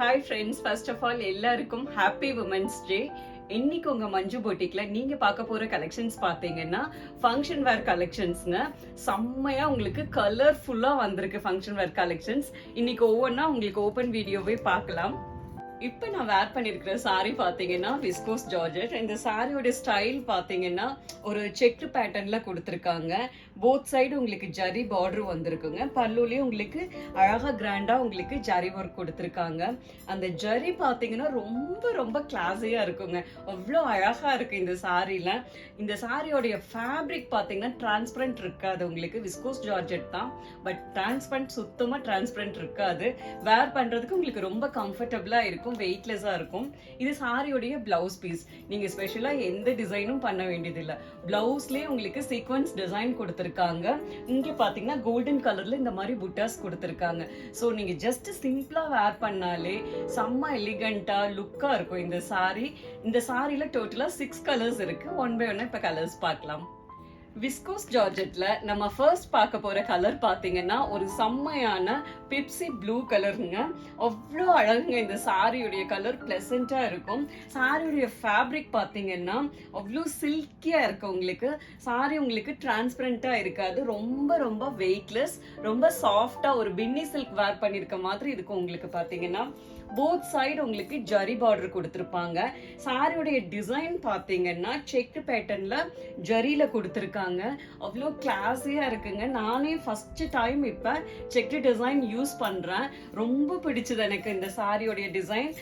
Hi friends, first of all எல்லாருக்கும் happy women's day. இன்னைக்கு உங்க மஞ்சு பொட்டிக்ல நீங்க பார்க்க போற கலெக்ஷன்ஸ் பாத்தீங்கன்னா ஃபங்க்ஷன் வேர் கலெக்ஷன்ஸ்ங்க. செம்மையா உங்களுக்கு கலர்ஃபுல்லா வந்திருக்கு ஃபங்க்ஷன் வேர் கலெக்ஷன்ஸ். இன்னைக்கு ஒவ்வொன்றா உங்களுக்கு ஓப்பன் வீடியோவே பார்க்கலாம். இப்போ நான் வேர் பண்ணிருக்கிற சாரி பாத்தீங்கன்னா விஸ்கோஸ் ஜார்ஜெட். இந்த சாரியோட ஸ்டைல் பாத்தீங்கன்னா ஒரு செக் பேட்டர்ன்ல கொடுத்துருக்காங்க. போத் சைடு உங்களுக்கு ஜரி பார்டர் வந்திருக்குங்க. பல்லுலயும் உங்களுக்கு அழகா கிராண்டா உங்களுக்கு ஜரி ஒர்க் கொடுத்துருக்காங்க. அந்த ஜரி பாத்தீங்கன்னா ரொம்ப ரொம்ப கிளாஸியா இருக்குங்க. அவ்வளோ அழகா இருக்கு இந்த சாரில. இந்த சாரியோடைய ஃபேப்ரிக் பாத்தீங்கன்னா டிரான்ஸ்பரண்ட் இருக்காது. உங்களுக்கு விஸ்கோஸ் ஜார்ஜெட் தான், பட் டிரான்ஸ்பரண்ட் சுத்தமா டிரான்ஸ்பரண்ட் இருக்காது. வேர் பண்றதுக்கு உங்களுக்கு ரொம்ப கம்ஃபர்டபுளா இருக்கும், வெயிட்லெஸ்ஸா இருக்கும். இது சாரியோடைய பிளவுஸ் பீஸ். நீங்க ஸ்பெஷலா எந்த டிசைனும் பண்ண வேண்டியது இல்ல. பிளவுஸ்லயே உங்களுக்கு சீக்வன்ஸ் டிசைன் கொடுத்திருக்காங்க. இங்க பாத்தீங்கன்னா கோல்டன் கலர்ல இந்த மாதிரி புட்டாஸ் கொடுத்திருக்காங்க. சோ நீங்க ஜஸ்ட் சிம்பிளா வேர் பண்ணாலே செம்ம எலிகண்டா லுக்கா இருக்கும் இந்த சாரி. இந்த சாரில டோட்டலா 6 கலர்ஸ் இருக்கு. ஒன் பை ஒன் இப்ப கலர்ஸ் பார்க்கலாம். விஸ்கோஸ் ஜார்ஜெட்ல நம்ம ஃபர்ஸ்ட் பார்க்க போற கலர் பாத்தீங்கன்னா ஒரு செம்மையான பிப்சி ப்ளூ கலருங்க. அவ்வளோ அழகுங்க இந்த சாரியுடைய கலர். பிளசண்டா இருக்கும். சாரியுடைய ஃபேப்ரிக் பாத்தீங்கன்னா அவ்வளோ சில்கியா இருக்கு. உங்களுக்கு சாரி உங்களுக்கு டிரான்ஸ்பரண்டா இருக்காது. ரொம்ப ரொம்ப வெயிட்லெஸ், ரொம்ப சாஃப்டா ஒரு பின்னி சில்க் வேர் பண்ணிருக்க மாதிரி இருக்கும். உங்களுக்கு பாத்தீங்கன்னா போத் சைடு உங்களுக்கு ஜரி பார்டர் கொடுத்திருப்பாங்க. சாரியோடைய டிசைன் பாத்தீங்கன்னா செக் பேட்டர்ன்ல ஜரியில கொடுத்திருக்காங்க. அவ்வளோ கிளாஸியா இருக்குங்க. நானே ஃபர்ஸ்ட் டைம் இப்ப செக் டிசைன் யூஸ் பண்றேன். ரொம்ப பிடிச்சது எனக்கு இந்த சாரியோடைய டிசைன்.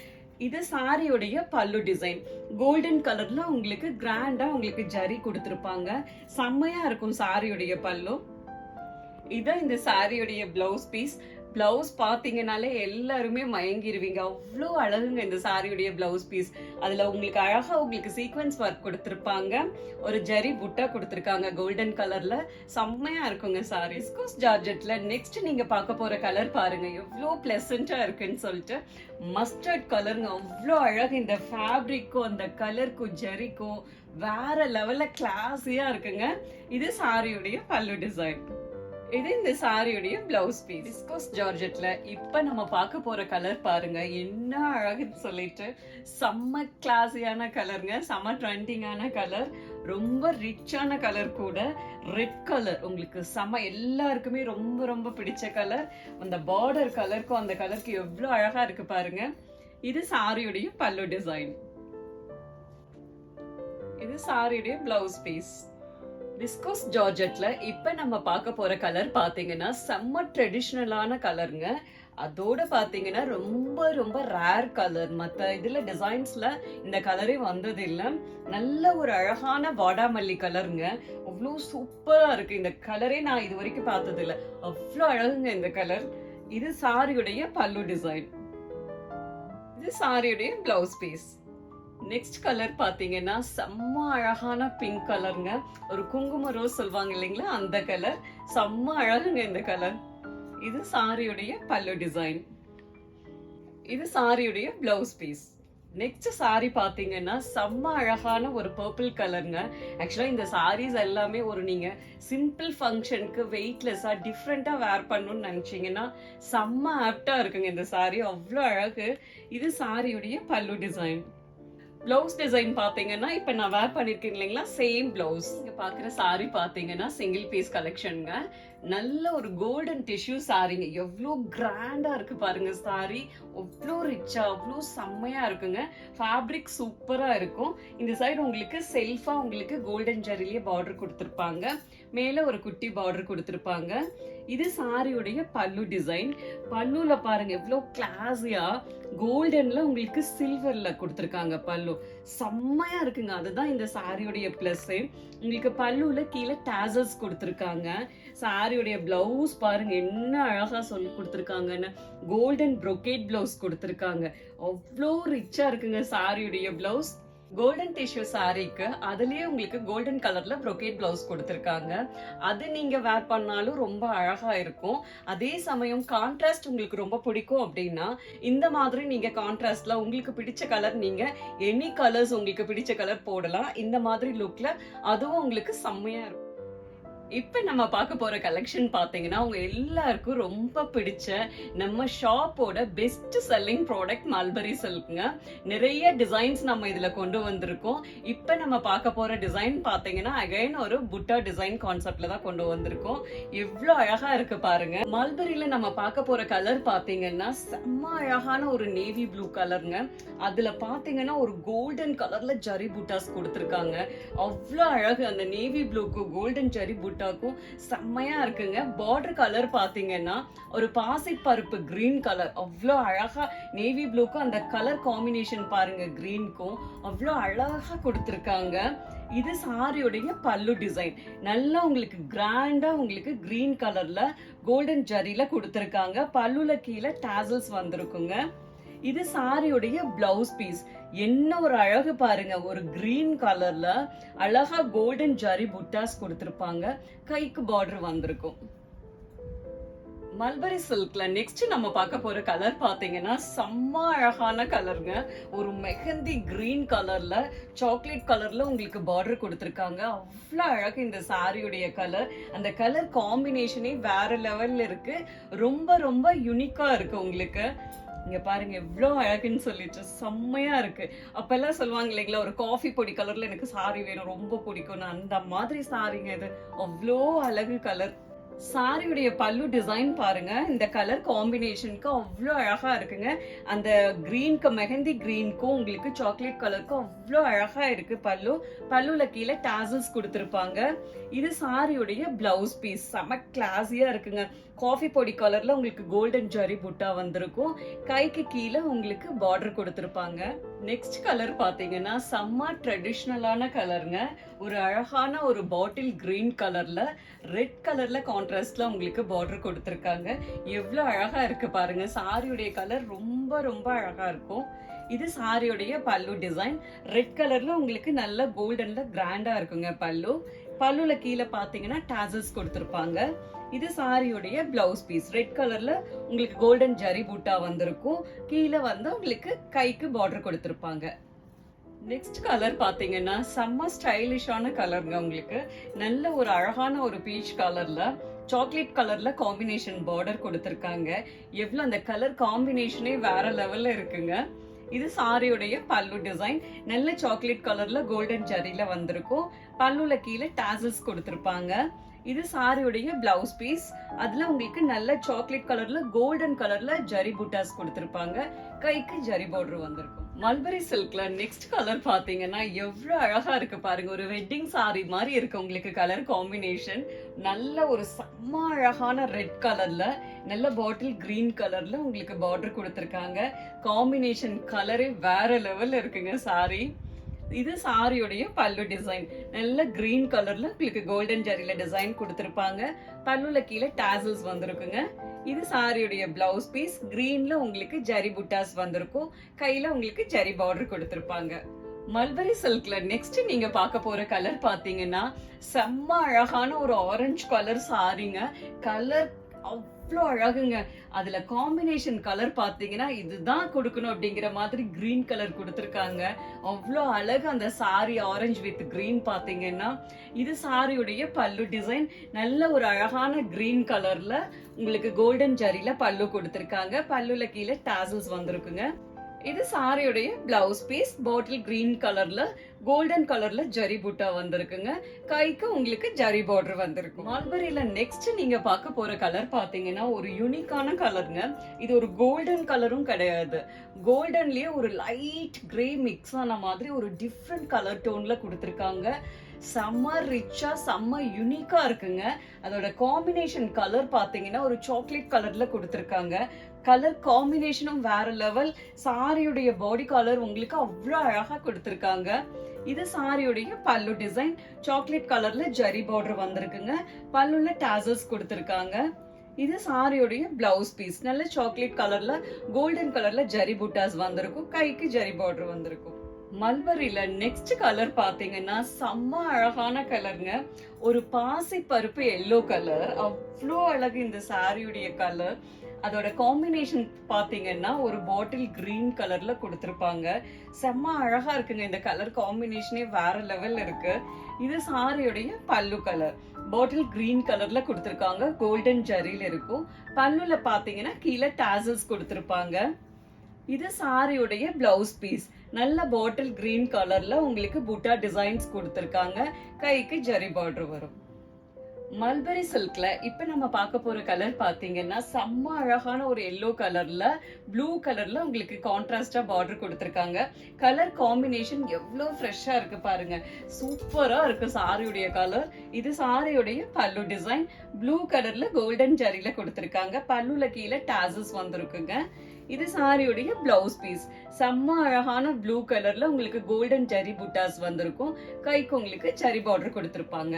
இது சாரியோடைய பல்லு டிசைன். கோல்டன் கலர்ல உங்களுக்கு கிராண்டா உங்களுக்கு ஜரி கொடுத்திருப்பாங்க. செம்மையா இருக்கும் சாரியோடைய பல்லு. இதான் இந்த சாரியோடைய பிளவுஸ் பீஸ். பிளவுஸ் பாத்தீங்கன்னாலே எல்லாருமே மயங்கிருவீங்க. அவ்வளோ அழகுங்க இந்த சாரியுடைய பிளவுஸ் பீஸ். அதுல உங்களுக்கு அழகா உங்களுக்கு சீக்வன்ஸ் ஒர்க் கொடுத்திருப்பாங்க. ஒரு ஜரி புட்டா கொடுத்திருக்காங்க கோல்டன் கலர்ல. செம்மையா இருக்குங்க சாரி. விஸ்கோஸ் ஜார்ஜெட்ல நெக்ஸ்ட் நீங்க பார்க்க போற கலர் பாருங்க, எவ்வளோ பிளசண்டா இருக்குன்னு சொல்லிட்டு. மஸ்டர்ட் கலருங்க. அவ்வளோ அழகு. இந்த ஃபேப்ரிக்கும் அந்த கலருக்கும் ஜரிக்கும் வேற லெவல்ல கிளாஸியா இருக்குங்க. இது சாரியுடைய பல்லு டிசைன். இது இந்த சாரியுடைய பிளவுஸ் பீஸ். விஸ்கோஸ் ஜார்ஜெட்ல இப்ப நம்ம பார்க்க போற கலர் பாருங்க, என்ன அழகுன்னு சொல்லிட்டு. செம்ம கிளாஸியான கலருங்க. செம்ம ட்ரெண்டிங்கான கலர். ரொம்ப ரிச்சான கலர் கூட. ரெட் கலர் உங்களுக்கு செம்ம எல்லாருக்குமே ரொம்ப ரொம்ப பிடிச்ச கலர். அந்த பார்டர் கலருக்கும் அந்த கலருக்கு எவ்வளவு அழகா இருக்கு பாருங்க. இது சாரியுடைய பல்லு டிசைன். இது சாரியுடைய பிளவுஸ் பீஸ். விஸ்கோஸ் ஜார்ஜெட்ல இப்ப நம்ம பார்க்க போற கலர் பாத்தீங்கன்னா செம்ம ட்ரெடிஷ்னலான கலருங்க. அதோட பாத்தீங்கன்னா ரொம்ப ரொம்ப ரேர் கலர். மத்த இதுல டிசைன்ஸ்ல இந்த கலரே வந்தது இல்ல. நல்ல ஒரு அழகான வாடாமல்லி கலருங்க. அவ்வளோ சூப்பரா இருக்கு இந்த கலரே. நான் இது வரைக்கும் பார்த்தது இல்ல. அவ்வளோ அழகுங்க இந்த கலர். இது சாரியுடைய பல்லு டிசைன். இது சாரியுடைய பிளவுஸ் பீஸ். நெக்ஸ்ட் கலர் பாத்தீங்கன்னா செம்ம அழகான பிங்க் கலருங்க. ஒரு குங்கும ரோஸ் சொல்லுவாங்க இல்லைங்களா, அந்த கலர். செம்ம அழகுங்க இந்த கலர். இது சாரியுடைய பல்லு டிசைன். இது சாரியுடைய பிளவுஸ் பீஸ். நெக்ஸ்ட் சாரி பாத்தீங்கன்னா செம்ம அழகான ஒரு பர்பிள் கலருங்க. ஆக்சுவலா இந்த சாரீஸ் எல்லாமே ஒரு நீங்க சிம்பிள் ஃபங்க்ஷனுக்கு வெயிட்லெஸ்ஸா டிஃப்ரெண்டா வேர் பண்ணணும்னு நினைச்சீங்கன்னா செம்ம ஆப்டா இருக்குங்க இந்த சாரி. அவ்வளோ அழகு. இது சாரியுடைய பல்லு டிசைன். பிளவுஸ் டிசைன் பாத்தீங்கன்னா இப்ப நான் வேர் பண்ணிருக்கேன் இல்லைங்களா, சேம் பிளவுஸ். இங்க பாக்குற சாரி பாத்தீங்கன்னா சிங்கிள் பீஸ் கலெக்ஷனுங்க. நல்ல ஒரு கோல்டன் டிஷ்யூ சாரிங்க. எவ்வளோ கிராண்டா இருக்கு பாருங்க சாரி. அவ்வளோ ரிச்சா அவ்வளோ செம்மையா இருக்குங்க. ஃபேப்ரிக் சூப்பரா இருக்கும். இந்த சைடு உங்களுக்கு செல்ஃபா உங்களுக்கு கோல்டன் ஜரிலேயே பார்டர் கொடுத்திருப்பாங்க. மேல ஒரு குட்டி பார்டர் கொடுத்திருப்பாங்க. இது சாரியுடைய பல்லு டிசைன். பல்லுல பாருங்க எவ்வளோ கிளாஸியா கோல்டன்ல உங்களுக்கு சில்வர்ல கொடுத்திருக்காங்க பல்லு. செம்மையா இருக்குங்க. அதுதான் இந்த சாரியுடைய பிளஸ். உங்களுக்கு பல்லுல கீழே டாசல்ஸ் கொடுத்திருக்காங்க. சாரியுடைய பிளவுஸ் பாருங்க என்ன அழகா சொல்லி கொடுத்திருக்காங்கன்னு. கோல்டன் ப்ரொகேட் பிளவுஸ் கொடுத்திருக்காங்க. அவ்வளோ ரிச்சா இருக்குங்க சாரியுடைய பிளவுஸ். கோல்டன் டிஷ்யூ சாரிக்கு அதுலயே உங்களுக்கு கோல்டன் கலர்ல ப்ரொகேட் பிளவுஸ் கொடுத்திருக்காங்க. அது நீங்க வேர் பண்ணாலும் ரொம்ப அழகா இருக்கும். அதே சமயம் கான்ட்ராஸ்ட் உங்களுக்கு ரொம்ப பிடிக்கும் அப்படின்னா இந்த மாதிரி நீங்க கான்ட்ராஸ்ட்ல உங்களுக்கு பிடிச்ச கலர், நீங்க எனி கலர்ஸ் உங்களுக்கு பிடிச்ச கலர் போடலாம். இந்த மாதிரி லுக்ல அதுவும் உங்களுக்கு செம்மையா இருக்கும். இப்ப நம்ம பார்க்க போற கலெக்ஷன் பாத்தீங்கன்னா உங்க எல்லாருக்கும் ரொம்ப பிடிச்ச நம்ம ஷாப்போட பெஸ்ட் செல்லிங் ப்ராடக்ட் மல்பரி சில்க்ங்க. நிறைய டிசைன்ஸ் நம்ம இதுல கொண்டு வந்திருக்கோம். இப்ப நம்ம பார்க்க போற டிசைன் பாத்தீங்கன்னா அகைன் ஒரு புட்டா டிசைன் கான்செப்ட்ல தான் கொண்டு வந்திருக்கோம். எவ்வளவு அழகா இருக்கு பாருங்க. மல்பரியில நம்ம பார்க்க போற கலர் பாத்தீங்கன்னா செம்ம அழகான ஒரு நேவி ப்ளூ கலருங்க. அதுல பாத்தீங்கன்னா ஒரு கோல்டன் கலர்ல ஜரி புட்டாஸ் கொடுத்திருக்காங்க. அவ்வளவு அழகு. அந்த நேவி ப்ளூக்கு கோல்டன் ஜரி புட்டாக்கும் செம்மையா இருக்குங்க. பார்டர் கலர் பாத்தீங்கன்னா ஒரு பாசி பருப்பு கிரீன் கலர். அவ்வளோ அழகா நேவி ப்ளூக்கும் அந்த கலர் காம்பினேஷன் பாருங்க கிரீனுக்கும் அவ்வளோ அழகா கொடுத்திருக்காங்க. இது சாரியோடைய பல்லு டிசைன். நல்லா உங்களுக்கு கிராண்டா உங்களுக்கு கிரீன் கலர்ல கோல்டன் ஜரியில கொடுத்திருக்காங்க. பல்லுல கீழே டாசல்ஸ் வந்திருக்குங்க. இது சாரியுடைய பிளவுஸ் பீஸ். என்ன ஒரு அழகு பாருங்க. ஒரு கிரீன் கலர்ல அழகா கோல்டன் ஜரி புட்டாஸ் கொடுத்திருப்பாங்க. கைக்கு பார்டர் வந்திருக்கும். மல்பரி சில்க்ல நெக்ஸ்ட் நம்ம பார்க்க போற கலர் பாத்தீங்கன்னா செம்ம அழகான கலருங்க. ஒரு மெஹந்தி கிரீன் கலர்ல சாக்லேட் கலர்ல உங்களுக்கு பார்டர் கொடுத்திருக்காங்க. அவ்வளவு அழகு இந்த சாரியுடைய கலர். அந்த கலர் காம்பினேஷனே வேற லெவல்ல இருக்கு. ரொம்ப ரொம்ப யூனிக்கா இருக்கு உங்களுக்கு. இங்க பாருங்க எவ்வளவு அழகுன்னு சொல்லிட்டு செம்மையா இருக்கு. அப்ப எல்லாம் சொல்லுவாங்க இல்லைங்களா, ஒரு காஃபி பொடி கலர்ல எனக்கு சாரி வேணும், ரொம்ப பிடிக்கும். அந்த மாதிரி சாரிங்க இது. அவ்வளோ அழகு கலர். சாரியுடைய பல்லு டிசைன் பாருங்க. இந்த கலர் காம்பினேஷனுக்கு அவ்வளோ அழகா இருக்குங்க. அந்த கிரீனுக்கு மெஹந்தி கிரீனுக்கும் உங்களுக்கு சாக்லேட் கலருக்கும் அவ்வளோ அழகா இருக்கு பல்லு. பல்லுல கீழே டாசல்ஸ் கொடுத்திருப்பாங்க. இது சாரியுடைய பிளவுஸ் பீஸ். செம கிளாஸியா இருக்குங்க. காஃபி பொடி கலர்ல உங்களுக்கு கோல்டன் ஜரி புட்டா வந்திருக்கும். கைக்கு கீழே உங்களுக்கு பார்டர் கொடுத்திருப்பாங்க. நெக்ஸ்ட் கலர் பாத்தீங்கன்னா செம்ம ட்ரெடிஷ்னலான கலருங்க. ஒரு அழகான ஒரு பாட்டில் கிரீன் கலர்ல ரெட் கலர்ல கான்ட்ராஸ்ட்ல உங்களுக்கு பார்டர் கொடுத்திருக்காங்க. எவ்வளவு அழகா இருக்கு பாருங்க. சாரியுடைய கலர் ரொம்ப ரொம்ப அழகா இருக்கும். இது சாரியுடைய பல்லு டிசைன். ரெட் கலர்ல உங்களுக்கு நல்ல கோல்டன்ல கிராண்டா இருக்குங்க பல்லு. பல்லுல கீழே பாத்தீங்கன்னா டாசல்ஸ் கொடுத்திருப்பாங்க. இது சாரியுடைய பிளவுஸ் பீஸ். ரெட் கலர்ல உங்களுக்கு கோல்டன் ஜரி பூட்டா வந்திருக்கும். கீழே வந்து உங்களுக்கு கைக்கு பார்டர் கொடுத்திருப்பாங்க. நெக்ஸ்ட் கலர் பாத்தீங்கன்னா செம்ம ஸ்டைலிஷான கலருங்க. உங்களுக்கு நல்ல ஒரு அழகான ஒரு பீச் கலர்ல சாக்லேட் கலர்ல காம்பினேஷன் பார்டர் கொடுத்திருக்காங்க. எவ்வளவு அந்த கலர் காம்பினேஷனே வேற லெவல்ல இருக்குங்க. இது சாரியுடைய பல்லு டிசைன். நல்ல சாக்லேட் கலர்ல கோல்டன் ஜரியில வந்திருக்கும். பல்லுல கீழே டாசல்ஸ் கொடுத்திருப்பாங்க. இது சாரியுடைய பிளவுஸ் பீஸ். அதுல உங்களுக்கு நல்ல சாக்லேட் கலர்ல கோல்டன் கலர்ல ஜரி புட்டாஸ் கொடுத்திருப்பாங்க. கைக்கு ஜரி பார்டர் வந்திருக்கும். மல்பரி சில்க்ல நெக்ஸ்ட் கலர் பாத்தீங்கன்னா எவ்வளவு அழகா இருக்கு பாருங்க. ஒரு வெட்டிங் சாரி மாதிரி இருக்கு உங்களுக்கு கலர் காம்பினேஷன். நல்ல ஒரு செம்ம அழகான ரெட் கலர்ல நல்ல பாட்டில் கிரீன் கலர்ல உங்களுக்கு பார்டர் கொடுத்திருக்காங்க. காம்பினேஷன் கலரே வேற லெவல்ல இருக்குங்க சாரி. இது சாரியுடைய பல்லு டிசைன். நல்ல கிரீன் கலர்ல உங்களுக்கு கோல்டன் ஜரியில டிசைன் கொடுத்திருப்பாங்க. பல்லுல கீழே டாசல்ஸ் வந்திருக்குங்க. இது சாரியுடைய பிளவுஸ் பீஸ். கிரீன்ல உங்களுக்கு ஜரி புட்டாஸ் வந்திருக்கும். கையில உங்களுக்கு ஜரி பார்டர் கொடுத்திருப்பாங்க. மல்பரி சில்க்ல நெக்ஸ்ட் நீங்க பார்க்க போற கலர் பாத்தீங்கன்னா செம்ம அழகான ஒரு ஆரஞ்சு கலர் சாரிங்க. கலர் அவ்வளோ அழகுங்க. அதுல காம்பினேஷன் கலர் பாத்தீங்கன்னா இதுதான் கொடுக்கணும் அப்படிங்கிற மாதிரி கிரீன் கலர் கொடுத்திருக்காங்க. அவ்வளோ அழகு அந்த சாரி ஆரஞ்சு வித் கிரீன் பாத்தீங்கன்னா. இது சாரியுடைய பல்லு டிசைன். நல்ல ஒரு அழகான கிரீன் கலர்ல உங்களுக்கு கோல்டன் ஜரியில பல்லு கொடுத்திருக்காங்க. பல்லுல கீழே டாசல்ஸ் வந்திருக்குங்க. இது சாரியுடைய பிளவுஸ் பீஸ். பாட்டில் கிரீன் கலர்ல கோல்டன் கலர்ல ஜரி புட்டா வந்திருக்குங்க. கைக்கு உங்களுக்கு ஜரி பார்டர் வந்திருக்கும். மல்பரியில நெக்ஸ்ட் நீங்க பார்க்க போற கலர் பாத்தீங்கன்னா ஒரு யூனிக்கான கலருங்க. இது ஒரு கோல்டன் கலரும் கிடையாது. கோல்டன்லயே ஒரு லைட் கிரே மிக்ஸ் ஆன மாதிரி ஒரு டிஃப்ரெண்ட் கலர் டோன்ல கொடுத்திருக்காங்க. செம்ம ரிச்சா செம்ம யூனிக்கா இருக்குங்க. அதோட காம்பினேஷன் கலர் பாத்தீங்கன்னா ஒரு சாக்லேட் கலர்ல கொடுத்திருக்காங்க. கலர் காம்பினேஷனும் வேற லெவல். சாரியுடைய பாடி கலர் உங்களுக்கு அவ்வளோ அழகா கொடுத்திருக்காங்க. இது சாரியுடைய பல்லு டிசைன். சாக்லேட் கலர்ல ஜரி பார்டர் வந்திருக்குங்க. பல்லுல டாசல்ஸ் கொடுத்திருக்காங்க. இது சாரியுடைய பிளவுஸ் பீஸ். நல்ல சாக்லேட் கலர்ல கோல்டன் கலர்ல ஜரி புட்டாஸ் வந்திருக்கும். கைக்கு ஜரி பார்டர் வந்திருக்கும். மல்பரியில நெக்ஸ்ட் கலர் பாத்தீங்கன்னா செம்ம அழகான கலருங்க. ஒரு பாசி பருப்பு எல்லோ கலர். அவ்வளோ அழகு இந்த சாரியுடைய கலர். அதோட காம்பினேஷன் பாத்தீங்கன்னா ஒரு பாட்டில் கிரீன் கலர்ல கொடுத்திருப்பாங்க. செம்ம அழகா இருக்குங்க. இந்த கலர் காம்பினேஷனே வேற லெவல் இருக்கு. இது சாரியோடைய பல்லு கலர் பாட்டில் கிரீன் கலர்ல கொடுத்திருக்காங்க. கோல்டன் ஜரியில இருக்கும். பல்லுல பாத்தீங்கன்னா கீழே டாசல்ஸ் கொடுத்திருப்பாங்க. இது சாரியுடைய பிளவுஸ் பீஸ். நல்ல பாட்டில் கிரீன் கலர்ல உங்களுக்கு புட்டா டிசைன்ஸ் கொடுத்திருக்காங்க. கைக்கு ஜரி பார்டர் வரும். மல்பரி சில்க்ல இப்ப நம்ம பார்க்க போற கலர் பாத்தீங்கன்னா செம்ம அழகான ஒரு எல்லோ கலர்ல ப்ளூ கலர்ல உங்களுக்கு கான்ட்ராஸ்டா பார்டர் கொடுத்திருக்காங்க. கலர் காம்பினேஷன் எவ்வளவு ஃப்ரெஷ்ஷா இருக்கு பாருங்க. சூப்பரா இருக்கு சாரியுடைய கலர். இது சாரியுடைய பல்லு டிசைன். ப்ளூ கலர்ல கோல்டன் ஜரியில கொடுத்திருக்காங்க. பல்லுல கீழே டாசஸ் வந்திருக்குங்க. இது சாரியுடைய பிளவுஸ் பீஸ். செம்ம அழகான ப்ளூ கலர்ல உங்களுக்கு கோல்டன் ஜரி புட்டாஸ் வந்திருக்கும். கைக்கு உங்களுக்கு ஜரி பார்டர் கொடுத்திருப்பாங்க.